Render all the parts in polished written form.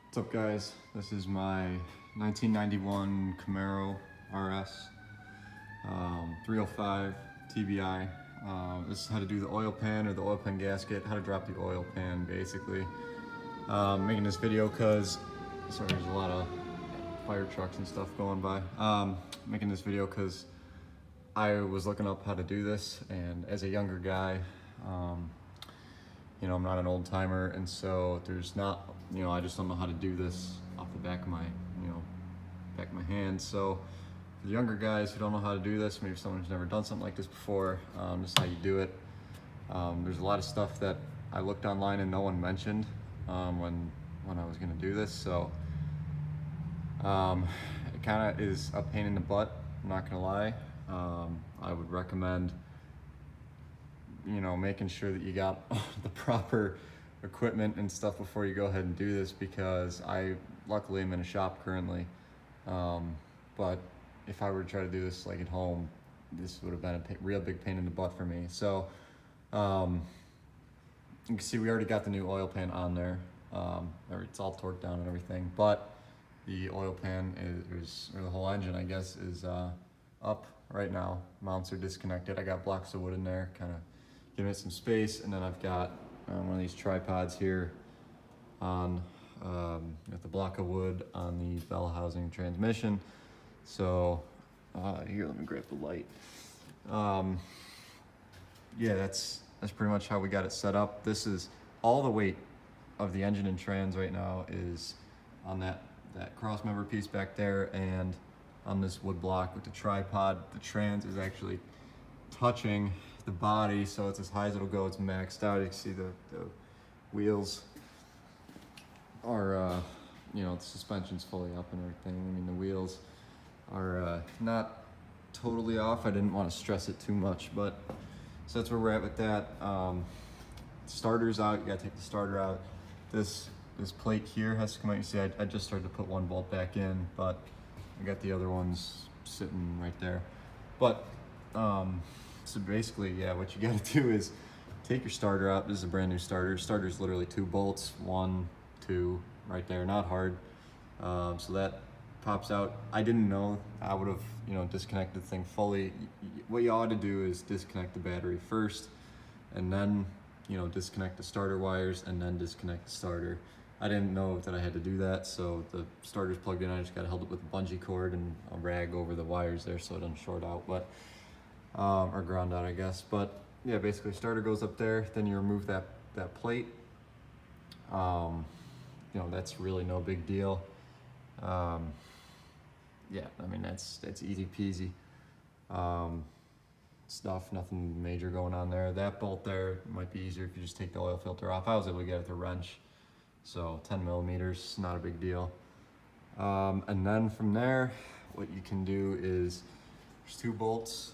What's up, guys? This is my 1991 Camaro RS 305 TBI. This is how to do the oil pan or the oil pan gasket, how to drop the oil pan basically. Making this video because, sorry, there's a lot of fire trucks and stuff going by. Making this video because I was looking up how to do this, and as a younger guy, I'm not an old timer, and so there's not, I just don't know how to do this off the back of my, back of my hand. So for the younger guys who don't know how to do this, maybe someone who's never done something like this before, this is how you do it. There's a lot of stuff that I looked online and no one mentioned when I was gonna do this. So it kind of is a pain in the butt, I'm not gonna lie. I would recommend making sure that you got the proper equipment and stuff before you go ahead and do this, because I luckily am in a shop currently, but if I were to try to do this like at home, this would have been a real big pain in the butt for me. So you can see we already got the new oil pan on there. It's all torqued down and everything, but the oil pan or the whole engine, I guess, is up right now. Mounts are disconnected. I got blocks of wood in there, kind of giving it some space, and then I've got one of these tripods here on with the block of wood on the bell housing transmission. So here, let me grab the light. Yeah, that's pretty much how we got it set up. This is all the weight of the engine and trans right now is on that cross member piece back there, and on this wood block with the tripod. The trans is actually touching the body, so it's as high as it'll go. It's maxed out. You can see the wheels are, the suspension's fully up and everything. I mean, the wheels are not totally off. I didn't want to stress it too much, but so that's where we're at with that. Starter's out. You gotta take the starter out. This plate here has to come out. You see, I just started to put one bolt back in, but I got the other ones sitting right there. But so basically, yeah, what you gotta do is take your starter out. This is a brand new starter. Starter's literally 2 bolts, 1, 2, right there, not hard. So that pops out. I didn't know. I would have, disconnected the thing fully. What you ought to do is disconnect the battery first, and then, disconnect the starter wires, and then disconnect the starter. I didn't know that I had to do that, so the starter's plugged in. I just got to hold it with a bungee cord and a rag over the wires there so it doesn't short out, but or ground out, I guess. But yeah, basically starter goes up there, then you remove that plate. That's really no big deal. Yeah, I mean, that's easy peasy stuff, nothing major going on there. That bolt there might be easier if you just take the oil filter off. I was able to get it with a wrench, so 10 millimeters, not a big deal. And then from there, what you can do is there's 2 bolts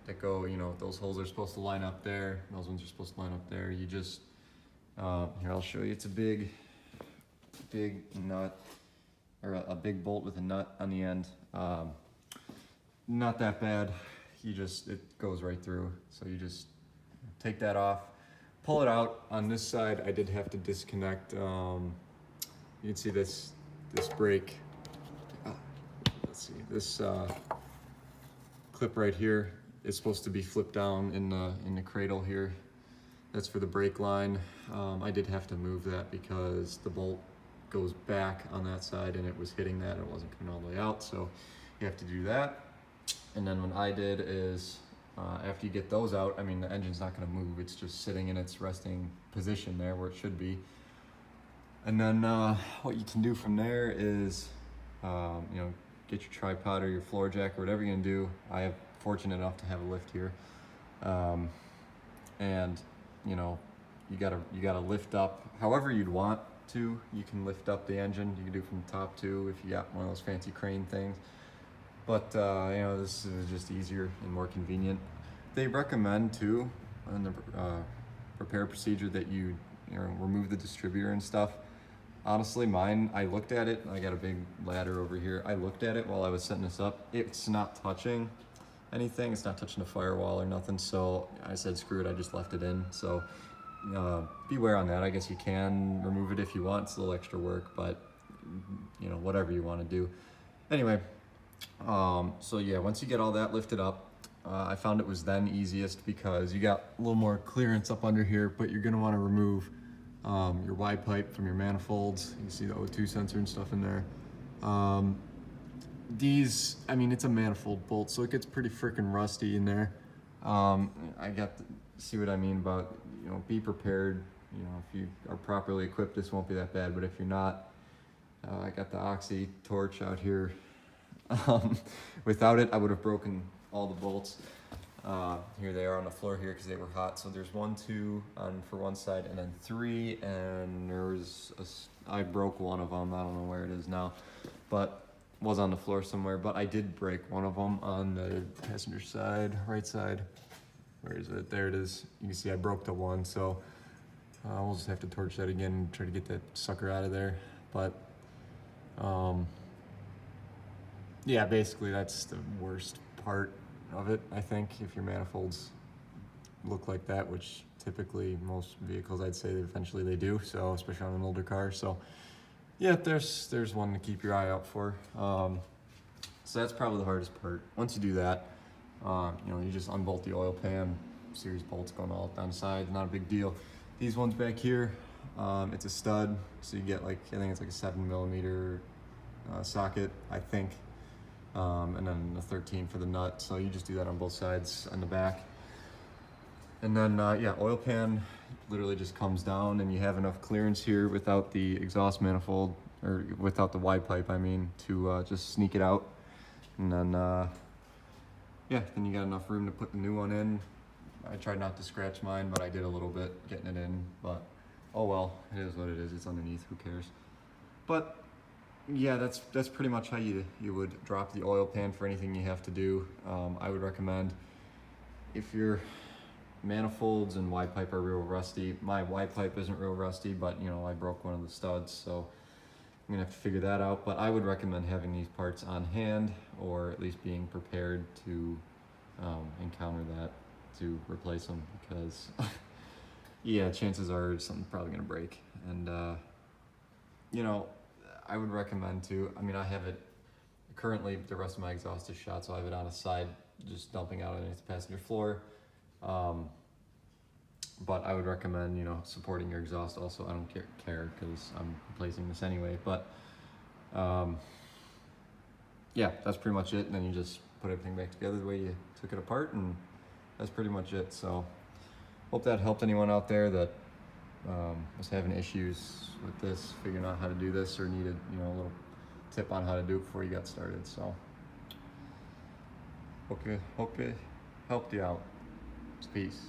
that go, those holes are supposed to line up there. Those ones are supposed to line up there. You just, here, I'll show you. It's a big nut, or a big bolt with a nut on the end. Not that bad. It goes right through. So you just take that off, pull it out. On this side, I did have to disconnect. You can see this brake. Let's see, this clip right here is supposed to be flipped down in the cradle here. That's for the brake line. I did have to move that because the bolt goes back on that side and it was hitting that. It wasn't coming all the way out, so you have to do that. And then what I did is, after you get those out, I mean, the engine's not gonna move. It's just sitting in its resting position there where it should be. And then what you can do from there is, get your tripod or your floor jack or whatever you're gonna do. I am fortunate enough to have a lift here. And you gotta lift up however you'd want to. You can lift up the engine. You can do from the top too if you got one of those fancy crane things. But this is just easier and more convenient. They recommend too in the repair procedure that you remove the distributor and stuff. Honestly, mine, I looked at it. I got a big ladder over here. I looked at it while I was setting this up. It's not touching anything. It's not touching the firewall or nothing. So I said, screw it. I just left it in. So beware on that. I guess you can remove it if you want. It's a little extra work, but you know, whatever you want to do. Anyway, so yeah, once you get all that lifted up, I found it was then easiest because you got a little more clearance up under here, but you're gonna want to remove your Y pipe from your manifolds. You can see the O2 sensor and stuff in there. These, I mean, it's a manifold bolt, so it gets pretty freaking rusty in there. I got to see what I mean about, you know, be prepared. You know, if you are properly equipped, this won't be that bad, but if you're not, I got the Oxy torch out here. Without it, I would have broken all the bolts. Here they are on the floor here because they were hot. So there's 1, 2 on for one side, and then 3, and there was I broke one of them. I don't know where it is now, but was on the floor somewhere. But I did break one of them on the passenger side, right side. Where is it? There it is. You can see I broke the one, so we'll just have to torch that again and try to get that sucker out of there. But yeah, basically that's the worst part of it, I think, if your manifolds look like that, which typically most vehicles, I'd say eventually they do, so especially on an older car. So yeah, there's one to keep your eye out for. So that's probably the hardest part. Once you do that, you know, you just unbolt the oil pan, series bolts going all down the side, not a big deal. These ones back here, it's a stud, so you get like, I think it's like a 7mm socket, I think. And then a 13 for the nut, so you just do that on both sides on the back. And then yeah, oil pan literally just comes down, and you have enough clearance here without the exhaust manifold, or without the Y pipe, I mean, to just sneak it out. And then yeah, then you got enough room to put the new one in. I tried not to scratch mine, but I did a little bit getting it in, but oh well, it is what it is. It's underneath, who cares. But yeah, that's pretty much how you would drop the oil pan for anything you have to do. I would recommend, if your manifolds and Y pipe are real rusty, my Y pipe isn't real rusty, but you know, I broke one of the studs, so I'm gonna have to figure that out. But I would recommend having these parts on hand, or at least being prepared to encounter that, to replace them, because yeah, chances are something's probably gonna break. And you know, I would recommend to, I mean, I have it currently, the rest of my exhaust is shot, so I have it on a side, just dumping out underneath the passenger floor. But I would recommend, you know, supporting your exhaust also. I don't care because I'm replacing this anyway, but yeah, that's pretty much it. And then you just put everything back together the way you took it apart, and that's pretty much it. So hope that helped anyone out there that was having issues with this, figuring out how to do this, or needed, you know, a little tip on how to do it before you got started. So hope it helped you out. Peace.